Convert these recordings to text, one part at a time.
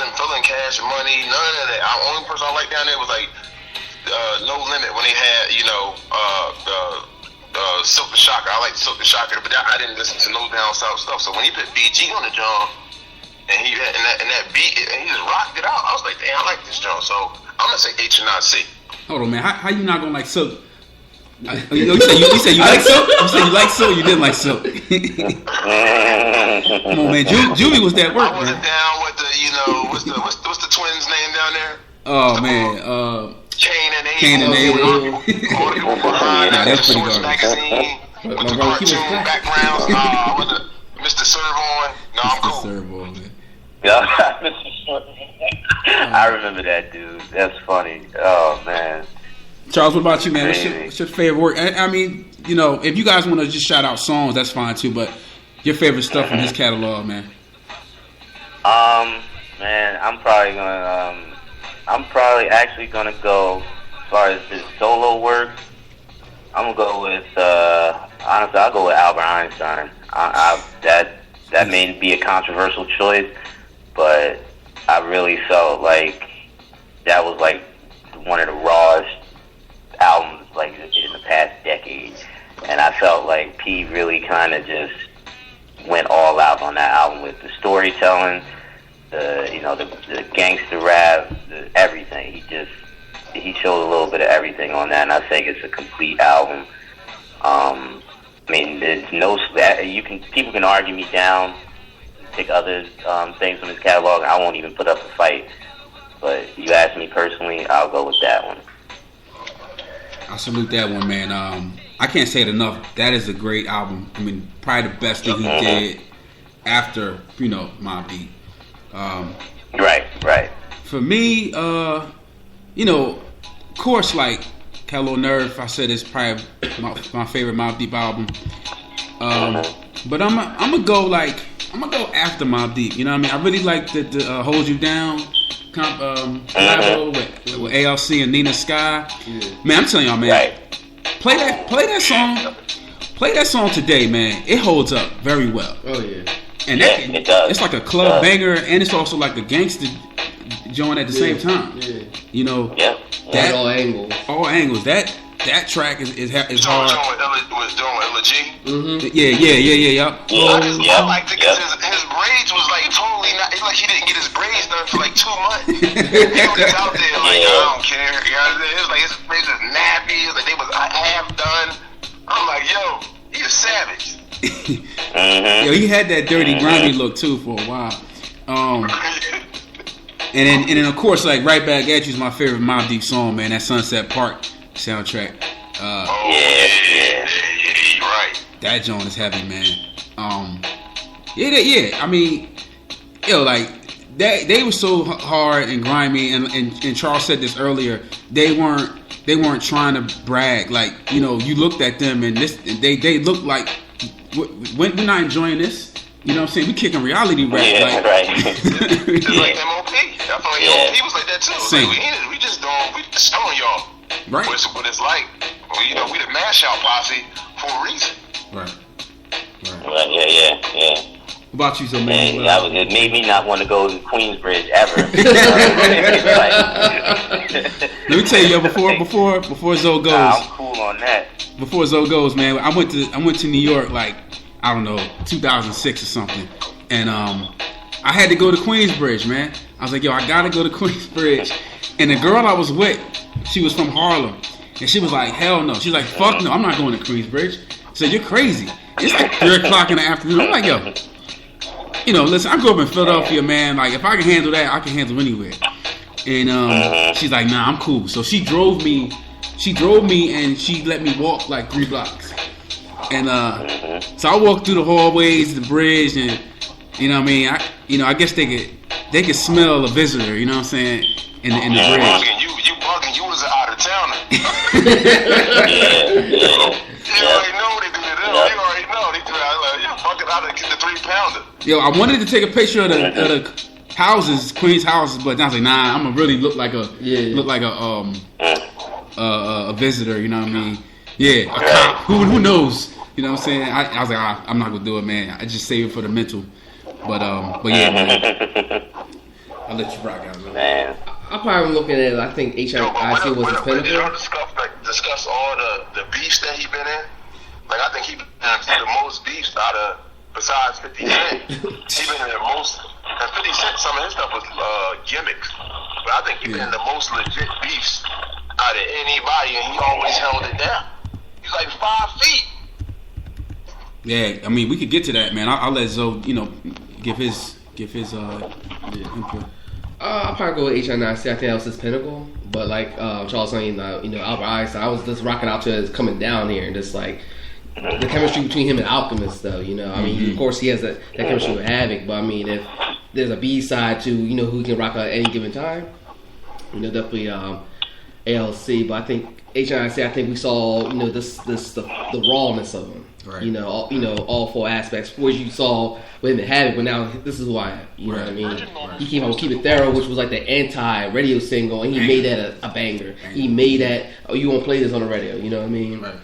Boston, feeling Cash Money, none of that. The only person I liked down there was like No Limit when they had, Silk the Shocker. I like Silk the Shocker, but I didn't listen to no down south stuff. So when he put BG on the drum and he had and that beat and he just rocked it out, I was like, damn, I like this drum. So I'm gonna say H and not C. Hold on, man. How you not gonna like Silk? You said you like Silk? You said you like Silk? You didn't like Silk? Come on, man. Juvie was that work, I wasn't man. down with the what's the twins' name down there? Oh man, Kane and Kane and Abel. All the people behind that that's pretty Source garbage. magazine with the cartoon backgrounds. With the Mr. Servon. No, I'm cool. Servon, man. Yeah, I remember that dude. That's funny. Oh man. Charles, what about you, man? What's your favorite work? I mean, if you guys want to just shout out songs, that's fine too. But your favorite stuff from his catalog, man. Man, I'm probably actually gonna go as far as his solo work. I'm gonna go with honestly, I'll go with Albert Einstein. That may be a controversial choice, but I really felt like that was like one of the rawest albums like in the past decade, and I felt like P really kind of just went all out on that album with the storytelling, the gangster rap, everything. He showed a little bit of everything on that, and I think it's a complete album. I mean, there's people can argue me down, pick other things from his catalog. I won't even put up a fight. But you ask me personally, I'll go with that one. I salute that one, man. I can't say it enough. That is a great album. I mean, probably the best thing he did after, Mobb Deep. Right. For me, of course, like Hello Nerve, I said it's probably my favorite Mobb Deep album. But I'm gonna go after Mobb Deep. You know what I mean? I really like the Hold You Down collabo with ALC and Nina Sky. Yeah. Man, I'm telling y'all, man, play that song today, man. It holds up very well. Oh yeah. And it does. It's like a club banger, and it's also like a gangster joint at the same time. Yeah. That, all angles. All angles. That track is hard. Was doing with LG. Mm-hmm. Yeah. I liked it because his braids was like totally not. It's like he didn't get his braids done for like 2 months. He was out there like I don't care. You know what I'm saying? It was like his braids was nappy. It was like they was half done. I'm like, yo, he's a savage. Yo, he had that dirty, grimy look too for a while. And then of course, like Right Back at You is my favorite Mobb Deep song, man. That Sunset Park soundtrack. Yeah, you're right. That joint is heavy, man. Yeah. I mean, like they were so hard and grimy, and Charles said this earlier. They weren't trying to brag. Like you looked at them and they looked like we're not enjoying this. You know what I'm saying? We kicking reality rap. Yeah, right. It's like MOP. I feel like MOP was like that too. Same. Like, we just showing y'all what it's like. Well, we the mash out posse for a reason. Right. Yeah. What about you, so man? It made me not want to go to Queensbridge ever. Let me tell you, before Zoe goes. I'm cool on that. Before Zoe goes, man, I went to New York like, I don't know, 2006 or something, and I had to go to Queensbridge, man. I was like, yo, I gotta go to Queensbridge, and the girl I was with, she was from Harlem, and she was like, hell no. She's like, fuck no, I'm not going to Queensbridge. I said, you're crazy. It's like 3 o'clock in the afternoon. I'm like, yo, listen, I grew up in Philadelphia, man. Like, if I can handle that, I can handle anywhere. And she's like, nah, I'm cool. So she drove me, and she let me walk like 3 blocks. And so I walked through the hallways, the bridge, and you know what I mean. I guess they could smell a visitor. You know what I'm saying? In the bridge. You bugging? You was an out of towner. You already know they do that. You already know they do that. You bugging out of the 3-pounder. Yo, I wanted to take a picture of the houses, Queens houses, but I was like, nah, I'm gonna really look like a visitor. You know what I mean? Yeah, a cop. Who knows? You know what I'm saying? I was like, I'm not gonna do it, man. I just save it for the mental. But yeah, man. I'll let you rock out, man. I'm probably looking at it. I think HIC was his pinnacle. Did y'all discuss all the beefs that he been in? Like, I think he been in the most beefs out of, besides 50 Cent. He been in the most, and 50 Cent, some of his stuff was gimmicks. But I think he been in the most legit beefs out of anybody, and he always held it down. He's like 5 feet. Yeah, I mean, we could get to that, man. I'll let Zoe, give his input. I'll probably go with HIC. I think that was his pinnacle. But like Charles saying, Albert Einstein, I was just rocking out to his coming down here, and just like the chemistry between him and Alchemist, though. I mean, of course he has that chemistry with Havoc, but I mean, if there's a B side to who he can rock out at any given time, definitely ALC. But I think HIC, I think we saw the rawness of him. Right. All 4 aspects, which you saw with him and Havoc, but now this is who I am. You know what I mean? He came out with Keep It Thorough, which was like the anti-radio single, and he made that a banger. He made that, you won't play this on the radio, you know what I mean? Right.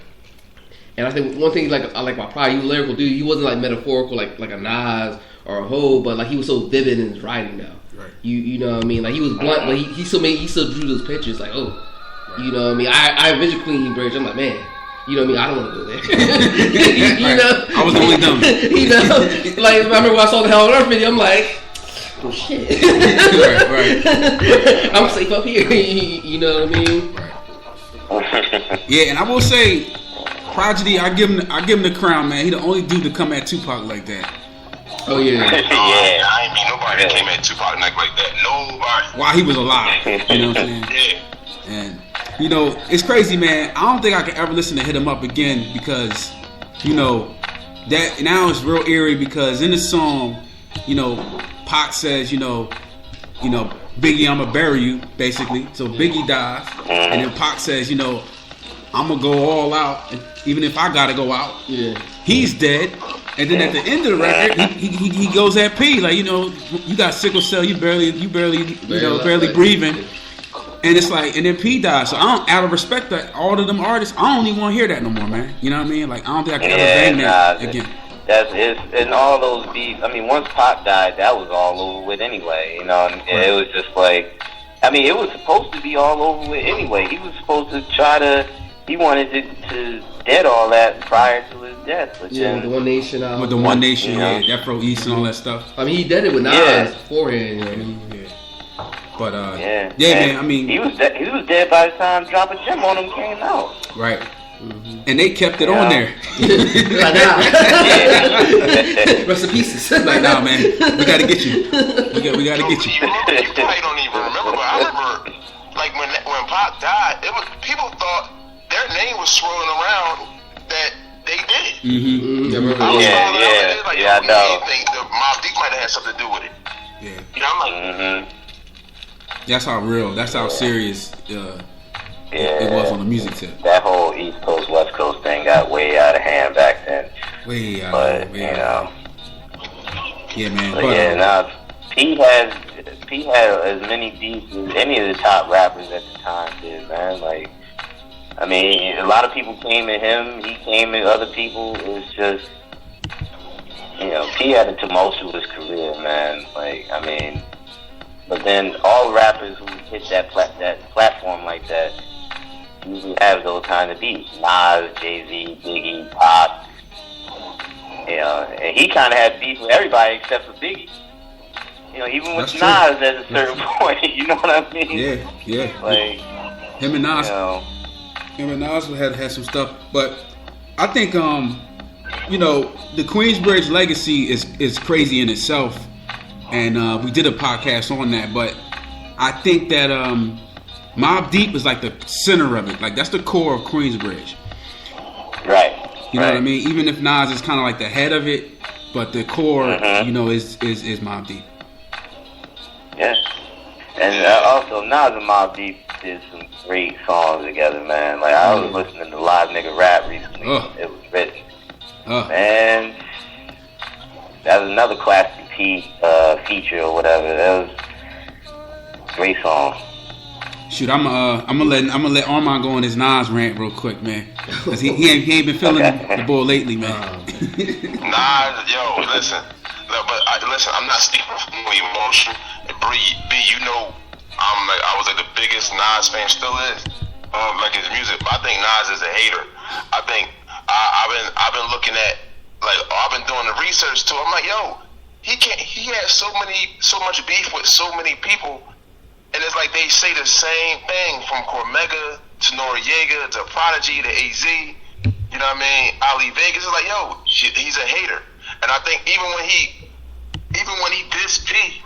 And I think one thing I like about Pride, he was lyrical dude. He wasn't like metaphorical like a Nas or a Ho, but like he was so vivid in his writing now. Right. You know what I mean? Like he was blunt, but he still drew those pictures like, oh, right. You know what I mean? I envisioned Queen Bridge. I'm like, man. You know what I mean? I don't want to go there. I was the only dumb. Like I remember when I saw the Hell on Earth video, I'm like, oh shit. right. I'm safe up here. You know what I mean? Right. Yeah, and I will say, Prodigy, I give him the crown, man. He the only dude to come at Tupac like that. Oh yeah. I ain't mean nobody that came at Tupac like that. Nobody. While he was alive. You know what I'm saying? Yeah. And it's crazy, man. I don't think I could ever listen to Hit 'Em Up again because, that now it's real eerie because in the song, Pac says, Biggie, I'ma bury you, basically. So Biggie dies, and then Pac says, I'ma go all out, even if I gotta go out. Yeah. He's dead, and then at the end of the record, he goes at P, like, you got sickle cell, you barely breathing. And it's like, and then P died. So out of respect to all of them artists, I don't even want to hear that no more, man. You know what I mean? Like, I don't think I can ever bang that again. That's it. And all those beats. I mean, once Pac died, that was all over with anyway. And it was just like, I mean, it was supposed to be all over with anyway. He was supposed to he wanted to dead all that prior to his death. But with the One Nation. With the One Nation, Afro East and all that stuff. I mean, he did it with Nas beforehand. But man. I mean, he was dead by the time Drop a Gem on him came out. Right. Mm-hmm. And they kept it on there. Like, nah. Rest in pieces. Like, nah, man, we gotta get you. We gotta get you. You probably don't even remember, but I remember, like when Pac died, people thought their name was swirling around that they did it. Mm-hmm. I know. Think the Mobb Deep might have had something to do with it. Yeah. I'm like. Mm-hmm. That's how real. That's how serious it was on the music tip. That whole East Coast West Coast thing got way out of hand back then. Way out. But yeah, man. P had as many beats as any of the top rappers at the time did, man. Like, I mean, a lot of people came at him. He came at other people. It was just, P had a tumultuous career, man. Like, I mean. But then all rappers who hit that platform like that usually have those kind of beats. Nas, Jay-Z, Biggie, Pop. And he kind of had beef with everybody except for Biggie. Even with Nas at a certain point. You know what I mean? Yeah. Like him and Nas. Him and Nas had some stuff, but I think the Queensbridge legacy is crazy in itself. And we did a podcast on that, but I think that Mobb Deep is like the center of it. Like, that's the core of Queensbridge. Right. You know what I mean? Even if Nas is kind of like the head of it, but the core, is Mobb Deep. Yeah. And also, Nas and Mobb Deep did some great songs together, man. Like, I was listening to Live Nigga Rap recently. It was written. Man, that was another classic feature or whatever. That was a great song. Shoot, I'm gonna let Armand go on his Nas rant real quick, man, cause he ain't been feeling the ball lately, man. Nas, yo, listen. But listen, I'm not speaking from emotion. And B, you know, I was like the biggest Nas fan, still is. Like his music, but I think Nas is a hater. I think I've been looking at, like, I've been doing the research too. I'm like, yo, he has so much beef with so many people, and it's like they say the same thing from Cormega to Noriega to Prodigy to AZ. You know what I mean? Ali Vegas is like, yo, he's a hater, and I think even when he dissed P,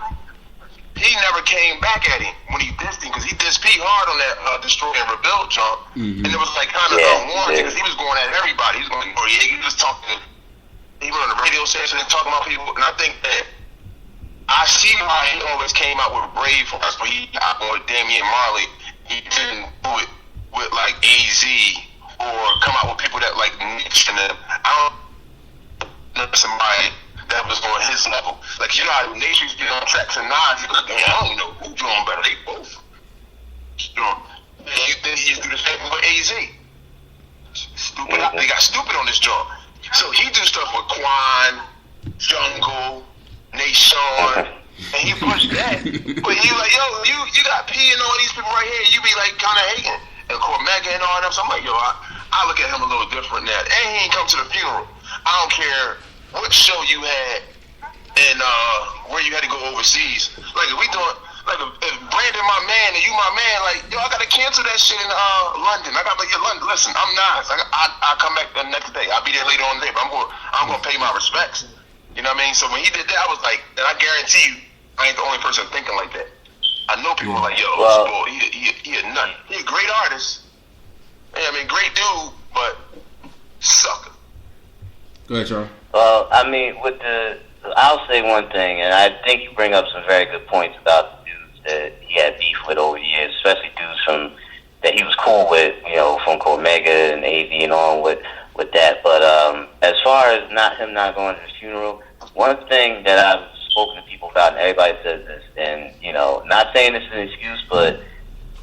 he never came back at him when he dissed him, because he dissed P hard on that Destroy and Rebuild jump, and it was like kind of unwarranted because he was going at everybody. He was going to Noriega, he was talking. He went on the radio station and talking about people, and I think that I see why he always came out with Brave for us, but he got with Damian Marley. He didn't do it with like AZ or come out with people that like Niche and them. I don't know somebody that was on his level. Like, you know how Nation used to get on tracks and Nas, he was like, I don't know who doing better. They both. You know, then he used to do the same with AZ. Stupid. They got stupid on this joint. So he do stuff with Quan, Jungle, Nation, and he pushed that. But he like, yo, you got P and all these people right here. You be like kind of hating, and Cormega and all them. So I'm like, yo, I look at him a little different now. And he ain't come to the funeral. I don't care what show you had and where you had to go overseas. Like, if we doing, like, if Brandon my man and you my man, like, yo, I gotta cancel that shit in London. I gotta be in London. Listen, I'm Nas. I come back the next day. I'll be there later on the day, but I'm gonna pay my respects. You know what I mean? So when he did that, I was like, and I guarantee you, I ain't the only person thinking like that. I know people are like, yo, this boy, he a nut. He a great artist. Yeah, I mean, great dude, but sucker. Go ahead, Charles. Well, I mean, I'll say one thing, and I think you bring up some very good points about the dudes that he had beef with over the years, especially dudes that he was cool with, you know, from Cormega and AV and on with that. But as far as him not going to the funeral, one thing that I've spoken to people about, and everybody says this, and, you know, not saying this is an excuse, but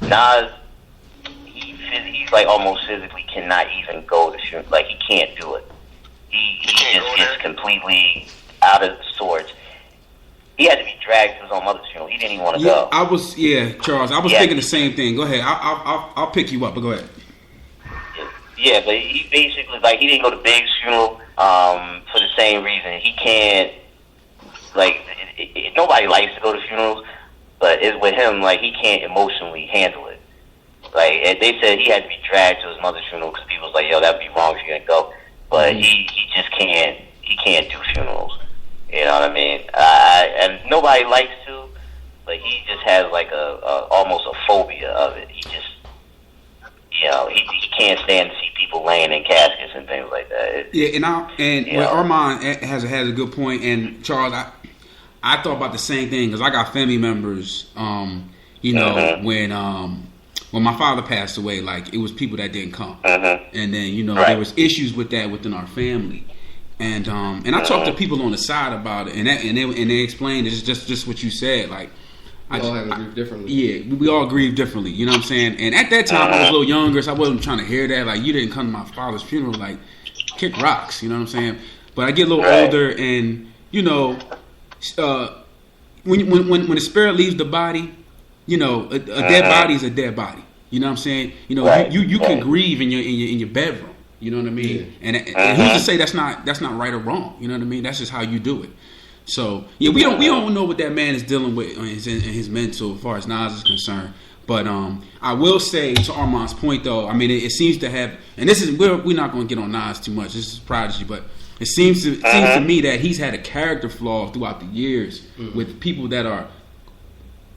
Nas, he's like almost physically cannot even go to funeral. Like, he can't do it. He just gets completely out of sorts. He had to be dragged to his own mother's funeral. He didn't even want to go. Charles. I was thinking the same thing. Go ahead. I'll pick you up, but go ahead. Yeah, but he basically, like, he didn't go to Big's funeral for the same reason. He can't, like, nobody likes to go to funerals, but it's with him, like, he can't emotionally handle it. Like, they said he had to be dragged to his mother's funeral because people was like, yo, that would be wrong if you didn't go. But he just can't do funerals. You know what I mean? And nobody likes to, but he just has like almost a phobia of it. He just, you know, he can't stand to see people laying in caskets and things like that. Armand has a good point. And Charles, I thought about the same thing because I got family members. You know, when my father passed away, like, it was people that didn't come, and then, you know, there was issues with that within our family, and I talked to people on the side about it, and they explained it's just what you said, like, we all grieve differently. Yeah, we all grieve differently. You know what I'm saying? And at that time, I was a little younger, so I wasn't trying to hear that. Like, you didn't come to my father's funeral, like, kick rocks. You know what I'm saying? But I get a little older, and, you know, when the spirit leaves the body, you know, a dead body is a dead body. You know what I'm saying? You know, you can grieve in your bedroom. You know what I mean? Yeah. And who's to say that's not right or wrong? You know what I mean? That's just how you do it. So yeah, we don't know what that man is dealing with in his mental as far as Nas is concerned. But I will say, to Armand's point though, I mean, it seems to have, and this is we're not going to get on Nas too much. This is Prodigy, but it seems to me that he's had a character flaw throughout the years with people that are,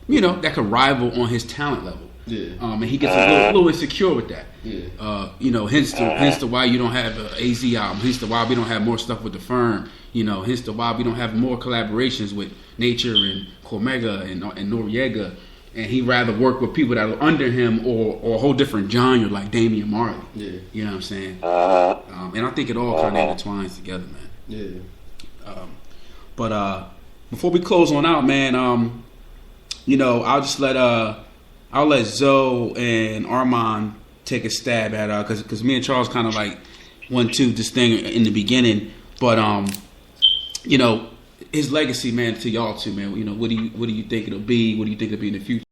you know, that could rival on his talent level. Yeah. And he gets a little insecure with that. Yeah. You know, hence to why you don't have an AZ album. Hence to why we don't have more stuff with the Firm. You know, hence to why we don't have more collaborations with Nature and Cormega and Noriega. And he'd rather work with people that are under him or a whole different genre like Damian Marley. Yeah. You know what I'm saying? And I think it all kind of intertwines together, man. Yeah. But before we close on out, man, you know, I'll let Zoe and Armand take a stab at it because me and Charles kind of like went to this thing in the beginning. But you know, his legacy, man, to y'all too, man. You know, what do you think it'll be? What do you think it'll be in the future?